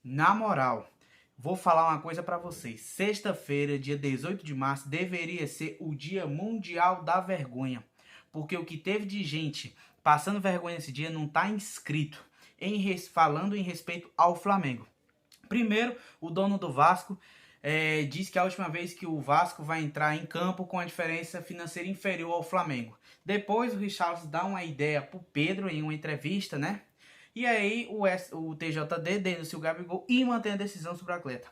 Na moral, vou falar uma coisa pra vocês. Sexta-feira, dia 18 de março, deveria ser o Dia Mundial da Vergonha. Porque o que teve de gente passando vergonha nesse dia não tá inscrito falando em respeito ao Flamengo. Primeiro, o dono do Vasco disse que é a última vez que o Vasco vai entrar em campo com a diferença financeira inferior ao Flamengo. Depois, o Richarlison dá uma ideia pro Pedro em uma entrevista, né? E aí o TJD denuncia o Gabigol e mantém a decisão sobre o atleta.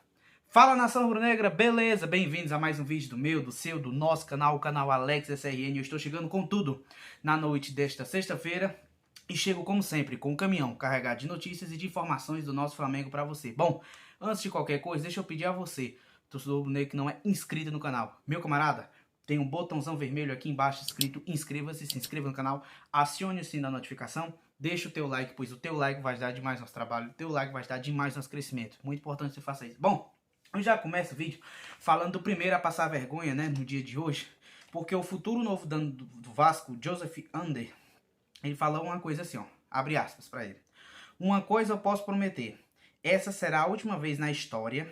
Fala, nação rubro-negra, beleza? Bem-vindos a mais um vídeo do meu, do seu, do nosso canal, o canal Alex SRN. Eu estou chegando com tudo na noite desta sexta-feira e chego como sempre com um caminhão carregado de notícias e de informações do nosso Flamengo para você. Bom, antes de qualquer coisa, deixa eu pedir a você, torcedor rubro-negro que não é inscrito no canal, meu camarada, tem um botãozão vermelho aqui embaixo escrito inscreva-se, se inscreva no canal, acione o sininho da notificação, deixa o teu like, pois o teu like vai ajudar demais nosso trabalho, o teu like vai ajudar demais nosso crescimento. Muito importante que você faça isso. Bom, eu já começo o vídeo falando do primeiro a passar vergonha, né, no dia de hoje, porque o futuro novo do Vasco, Joseph Under, ele falou uma coisa assim, ó, abre aspas para ele. Uma coisa eu posso prometer, essa será a última vez na história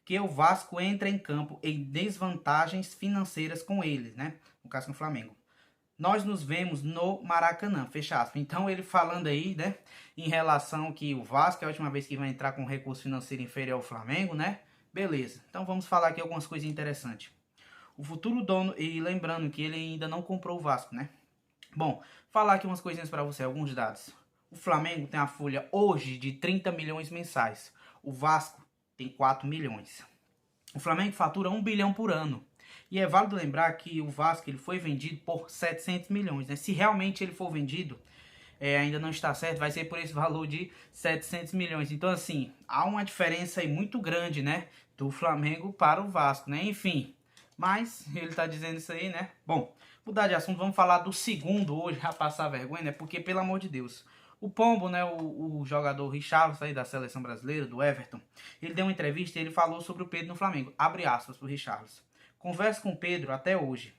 que o Vasco entra em campo em desvantagens financeiras com eles, né, no caso com o Flamengo. Nós nos vemos no Maracanã, fecha aspas. Então ele falando aí, né, em relação que o Vasco é a última vez que vai entrar com recurso financeiro inferior ao Flamengo, né? Beleza. Então vamos falar aqui algumas coisas interessantes. O futuro dono, e lembrando que ele ainda não comprou o Vasco, né? Bom, falar aqui umas coisinhas para você, alguns dados. O Flamengo tem a folha hoje de 30 milhões mensais. O Vasco tem 4 milhões. O Flamengo fatura 1 bilhão por ano. E é válido lembrar que o Vasco ele foi vendido por 700 milhões. Né? Se realmente ele for vendido, ainda não está certo, vai ser por esse valor de 700 milhões. Então, assim, há uma diferença aí muito grande, né? Do Flamengo para o Vasco, né? Enfim, mas ele está dizendo isso aí, né? Bom, mudar de assunto, vamos falar do segundo hoje a passar vergonha, né? Porque, pelo amor de Deus, o Pombo, né, o jogador Richarlison aí da seleção brasileira, do Everton, ele deu uma entrevista e ele falou sobre o Pedro no Flamengo. Abre aspas pro Richarlison. Converso com o Pedro até hoje.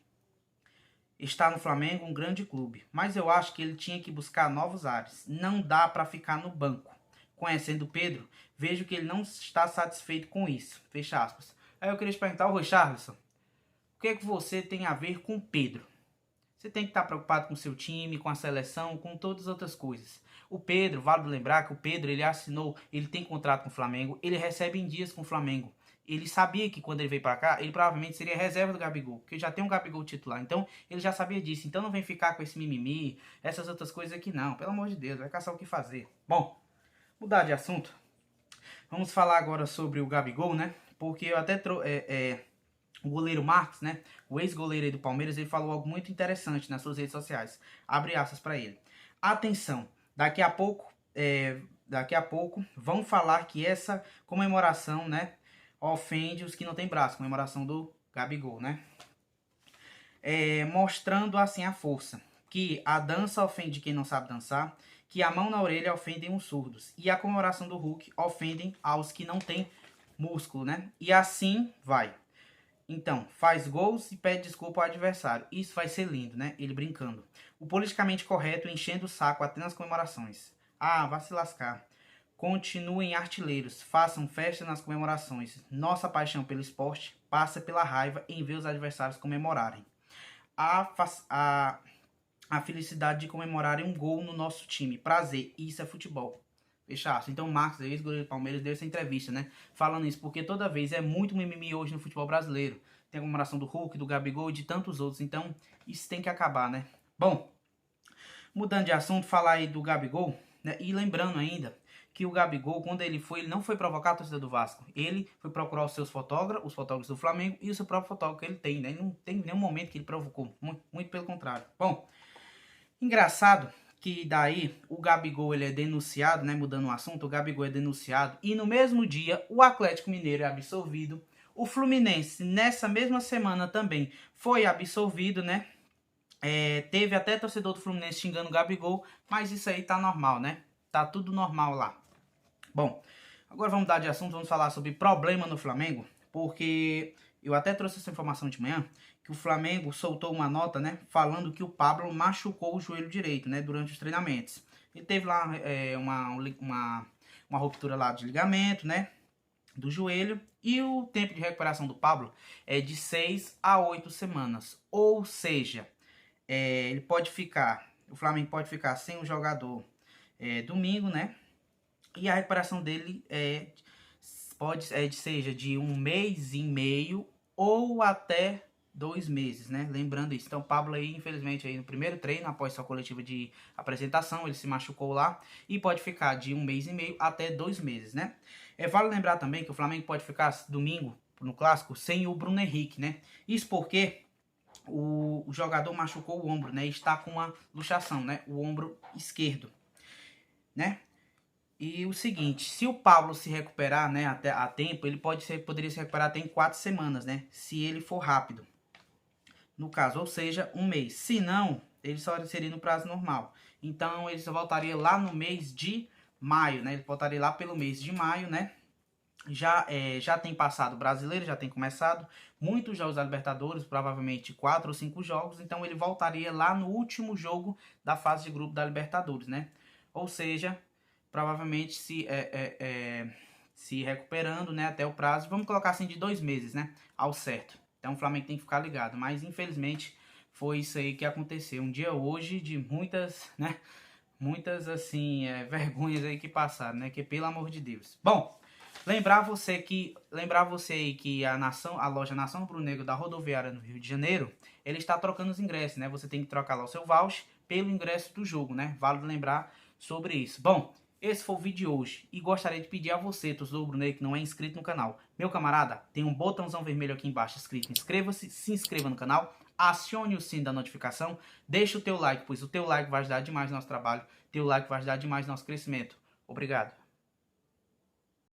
Está no Flamengo, um grande clube, mas eu acho que ele tinha que buscar novos ares. Não dá para ficar no banco. Conhecendo o Pedro, vejo que ele não está satisfeito com isso. Fecha aspas. Aí eu queria te perguntar, ô Richarlison, o que é que você tem a ver com o Pedro? Você tem que estar preocupado com o seu time, com a seleção, com todas as outras coisas. O Pedro, vale lembrar que o Pedro, ele assinou, ele tem contrato com o Flamengo, ele recebe em dias com o Flamengo. Ele sabia que quando ele veio para cá, ele provavelmente seria reserva do Gabigol, porque já tem um Gabigol titular. Então, ele já sabia disso. Então, não vem ficar com esse mimimi, essas outras coisas aqui não. Pelo amor de Deus, vai caçar o que fazer. Bom, mudar de assunto. Vamos falar agora sobre o Gabigol, né? Porque eu até o goleiro Marcos, né? O ex-goleiro aí do Palmeiras, ele falou algo muito interessante nas suas redes sociais. Abre aspas para ele. Atenção, daqui a pouco vão falar que essa comemoração, né, ofende os que não têm braço. Comemoração do Gabigol, né? Mostrando assim a força. Que a dança ofende quem não sabe dançar. Que a mão na orelha ofendem os surdos. E a comemoração do Hulk ofendem aos que não têm músculo, né? E assim vai. Então, faz gols e pede desculpa ao adversário. Isso vai ser lindo, né? Ele brincando. O politicamente correto enchendo o saco até nas comemorações. Ah, vai se lascar. Continuem artilheiros, façam festa nas comemorações. Nossa paixão pelo esporte passa pela raiva em ver os adversários comemorarem. A felicidade de comemorarem um gol no nosso time. Prazer, isso é futebol. Fechaço. Então o Marcos, ex-goleiro do Palmeiras, deu essa entrevista, né? Falando isso, porque toda vez é muito mimimi hoje no futebol brasileiro. Tem a comemoração do Hulk, do Gabigol e de tantos outros. Então, isso tem que acabar, né? Bom, mudando de assunto, falar aí do Gabigol, né? E lembrando ainda que o Gabigol, quando ele não foi provocar a torcida do Vasco. Ele foi procurar os seus fotógrafos, os fotógrafos do Flamengo e o seu próprio fotógrafo que ele tem, né? Ele não tem nenhum momento que ele provocou. Muito pelo contrário. Bom, engraçado que daí o Gabigol ele é denunciado, né, mudando o assunto, o Gabigol é denunciado e no mesmo dia o Atlético Mineiro é absolvido. O Fluminense nessa mesma semana também foi absolvido, né? Teve até torcedor do Fluminense xingando o Gabigol, mas isso aí tá normal, né? Tá tudo normal lá. Bom, agora vamos mudar de assunto, vamos falar sobre problema no Flamengo, porque eu até trouxe essa informação de manhã, que o Flamengo soltou uma nota, né, falando que o Pablo machucou o joelho direito, né, durante os treinamentos. Ele teve lá uma uma ruptura lá de ligamento, né? Do joelho. E o tempo de recuperação do Pablo é de 6 a 8 semanas. Ou seja, ele pode ficar, o Flamengo pode ficar sem o jogador domingo, né? E a recuperação dele seja de 1 mês e meio ou até 2 meses, né? Lembrando isso. Então, o Pablo aí, infelizmente, aí no primeiro treino, após sua coletiva de apresentação, ele se machucou lá e pode ficar de 1 mês e meio até 2 meses, né? Vale lembrar também que o Flamengo pode ficar domingo, no Clássico, sem o Bruno Henrique, né? Isso porque o jogador machucou o ombro, né? E está com uma luxação, né? O ombro esquerdo, né? E o seguinte, se o Pablo se recuperar, né, até a tempo, ele poderia se recuperar até em 4 semanas, né? Se ele for rápido. No caso, ou seja, 1 mês. Se não, ele só seria no prazo normal. Então, ele só voltaria lá no mês de maio, né? Ele voltaria lá pelo mês de maio, né? Já tem passado o brasileiro, já tem começado muitos jogos da Libertadores, provavelmente 4 ou 5 jogos. Então, ele voltaria lá no último jogo da fase de grupo da Libertadores, né? Ou seja, provavelmente se recuperando, né, até o prazo, vamos colocar assim, de 2 meses, né, ao certo. Então o Flamengo tem que ficar ligado, mas infelizmente foi isso aí que aconteceu. Um dia hoje de muitas, né, assim, vergonhas aí que passaram, né, que pelo amor de Deus. Bom, lembrar você aí que a loja Nação Rubro-Negro da Rodoviária no Rio de Janeiro, ele está trocando os ingressos, né, você tem que trocar lá o seu voucher pelo ingresso do jogo, né, vale lembrar sobre isso. Bom, esse foi o vídeo de hoje e gostaria de pedir a você, torcedor rubro-negro que não é inscrito no canal. Meu camarada, tem um botãozão vermelho aqui embaixo escrito inscreva-se, se inscreva no canal, acione o sino da notificação, deixe o teu like, pois o teu like vai ajudar demais no nosso trabalho, teu like vai ajudar demais no nosso crescimento. Obrigado.